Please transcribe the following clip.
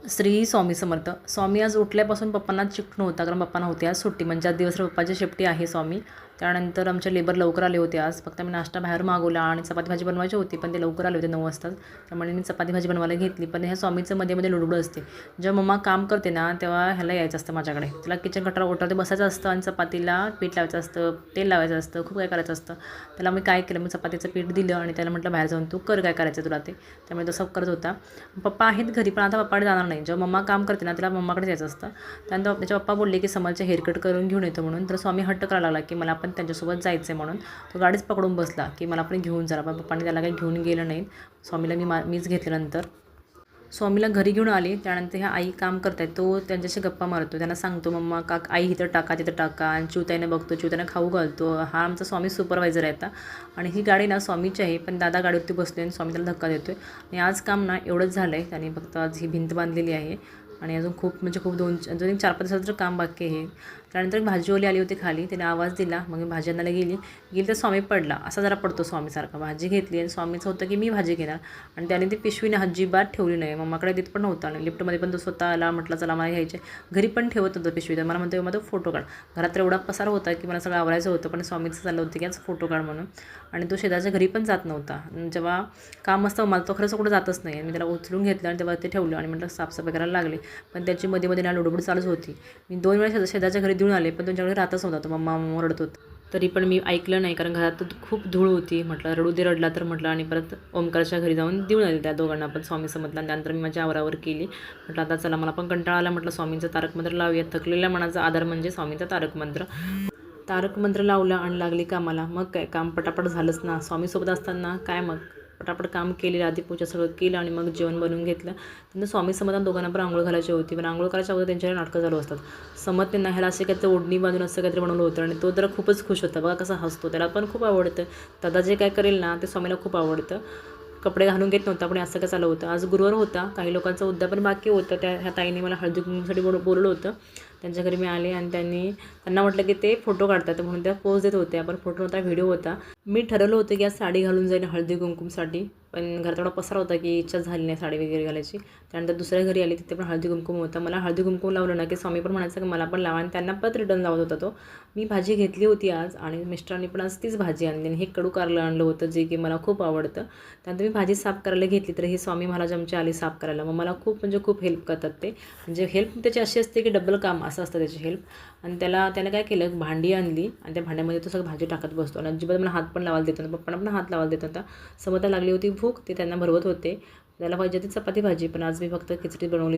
श्री स्वामी समर्थ. स्वामी आज उठल्यापासून पप्पांना चिकटून होता, कारण पप्पांना होती आज सुट्टी. म्हणजे आज दिवसभर पप्पाची शिफ्टी आहे स्वामी. त्यानंतर आमचे लेबर लवकर आले होते आज. फक्त मी नाश्ता बाहेर मागवला आणि चपाती भाजी बनवायची होती, पण ते लवकर आले होते 9 वाजताच. त्यामुळे मी चपाती भाजी बनवायला घेतली. पण ह्या स्वामीचं मध्ये लुडबुड असते. जेव्हा मम्मा काम करते ना, तेव्हा ह्याला यायचं असतं माझ्याकडे. त्याला किचन कट्टावर ओटावरती बसायचं असतं आणि चपातीला पीठ लावायचं असतं, तेल लावायचं असतं, खूप काय करायचं असतं. त्याला मी काय केलं, मी चपातीचं पीठ दिलं आणि त्याला म्हटलं बाहेर जाऊन तू कर, काय करायचं तुला ते. त्यामुळे तसं करत होता. पप्पा आहेत घरी, पण आता पप्पाकडे जाणार नाही. जेव्हा मम्मा काम करते ना, त्याला मम्माकडे यायचं असतं. त्यानंतर त्याचे पप्पा बोलले की समलचे हेअरकट करून घेऊन येतो म्हणून. तर स्वामी हट्ट करायला लागला की मला पण त्यांच्यासोबत जायचं आहे म्हणून. तो गाडीच पकडून बसला की मला पण घेऊन जा. पण पप्पांनी त्याला काही घेऊन गेलं नाही. स्वामीला मीच घेतल्यानंतर स्वामीला घरी घेऊन आले. त्यानंतर ह्या आई काम करतायत, तो त्यांच्याशी गप्पा मारतो. त्यांना सांगतो मम्मा का आई इथं टाका, तिथं टाका. आणि चिवताईने बघतो, चिवताईने खाऊ घालतो. हा आमचा स्वामी सुपरवायझर आहे आता. आणि ही गाडी ना स्वामीची आहे, पण दादा गाडीवरती बसतो आणि स्वामी त्याला धक्का देतो आहे. आणि आज काम ना एवढंच झालं आहे. त्याने फक्त आज ही भिंत बांधलेली आहे आणि अजून खूप म्हणजे खूप अजून 4-5 दिवसाचं काम बाकी आहे. त्यानंतर भाजीवाली आली होती खाली, त्याने आवाज दिला. मग मी भाजी आणायला गेली तर स्वामी पडला. असा जरा पडतो स्वामीसारखा. भाजी घेतली आणि स्वामीचं होतं की मी भाजी घेणार, आणि त्याने ती पिशवीने अजिबात ठेवली नाही. मम्माकडे देत पण नव्हता आणि लिफ्टमध्ये पण तो स्वतः आला. म्हटलं चला मला घ्यायचे. घरी पण ठेवत होतं पिशवी. तर मला म्हणतो मग तो फोटो काढ. घरात तर एवढा पसार होता की मला सगळं आवरायचं होतं, पण स्वामीचं चाललं होतं की आज फोटो काढ म्हणून. आणि तो शेजारच्या घरी पण जात नव्हता. जेव्हा काम असतं मला तो खरंच कुठं जातच नाही. मी त्याला उचलून घेतलं आणि तेव्हा ते ठेवलं आणि म्हटलं साफसफाई करायला लागले. पण त्याची मध्ये ना लुडबुड चालूच होती. मी 2 वेळा शेजारच्या घरी देऊन आले, पण त्यांच्याकडे राहतच नव्हता. तो मम्मा रडत होता. तरी पण मी ऐकलं नाही, कारण घरात खूप धूळ होती. म्हटलं रडू दे, रडला तर म्हटलं. आणि परत ओमकारच्या घरी जाऊन देऊन आले त्या दोघांना पण स्वामी समजला. आणि त्यानंतर मी माझी आवरावर केली. म्हटलं आता चला मला पण कंटाळा आला. म्हटलं स्वामींचा तारक मंत्र लावूया. थकलेल्या मनाचा आधार म्हणजे स्वामींचा तारक मंत्र. तारक मंत्र लावला आणि लागली कामाला. मग काय काम पटापट झालंच ना. स्वामीसोबत असताना काय मग पटापट काम केले. आधी पूजा सगळं केलं आणि मग जेवण बनवून घेतलं. त्यांना स्वामी समर्थांना दोघांना पण आंघोळ घालायची होती. पण आंघोळ करायच्या अगोदर त्यांच्याकडे नाटकं चालू असतात. समत त्यांना ह्याला असे काहीतरी ओढणी बांधून असं काहीतरी बनवलं होतं आणि तो जरा खूपच खुश होता. बघा कसा हसतो. त्याला पण खूप आवडतं. दादा जे काय करेल ना ते स्वामीला खूप आवडतं. कपडे घालून घेत नव्हता, पण असं काय चालू होतं. आज गुरुवार होता. काही लोकांचं उद्यापन बाकी होतं. ह्या ताईने मला हळदी कुंकूसाठी बोलवलं होतं. त्यांच्या घरी मी आले आणि त्यांना म्हटलं की ते फोटो काढतात, म्हणून त्या पोज देत होत्या. पण फोटो नव्हता, व्हिडिओ होता. मी ठरवलं होतं की आज साडी घालून जाईन हळदी कुंकुमसाठी, पण घरात एवढा पसारा होता की इच्छा झाली नाही साडी वगैरे घालायची. त्यानंतर दुसऱ्या घरी आली, तिथे पण हळदी कुंकुम होता. मला हळदी कुंकुम लावलं ना की स्वामी पण म्हणायचं की मला पण लावा, आणि त्यांना परत रिटर्न लावत होता तो. मी भाजी घेतली होती आज आणि मिस्टरांनी पण आज तीच भाजी आणली. आणि हे कडू कारलं आणलं होतं, जे की मला खूप आवडतं. त्यानंतर मी भाजी साफ करायला घेतली, तर ही स्वामी महाराज आमची आली साफ करायला. मग मला खूप म्हणजे खूप हेल्प करतात ते. म्हणजे हेल्प त्याची अशी असते की डबल काम असं असतं त्याची हेल्प. आणि त्याने काय केलं, भांडी आणली आणि त्या भांड्यामध्ये तो सगळं भाजी टाकत बसतो. आणि अजिबात मला हात पण लावायला देत नव्हता. पप्पांना पण हात लावायला देत होता. समोर लागली होती भूक, ते त्यांना भरवत होते. त्याला पाहिजे ती चपाती भाजी, पण आज मी फक्त खिचडी बनवली.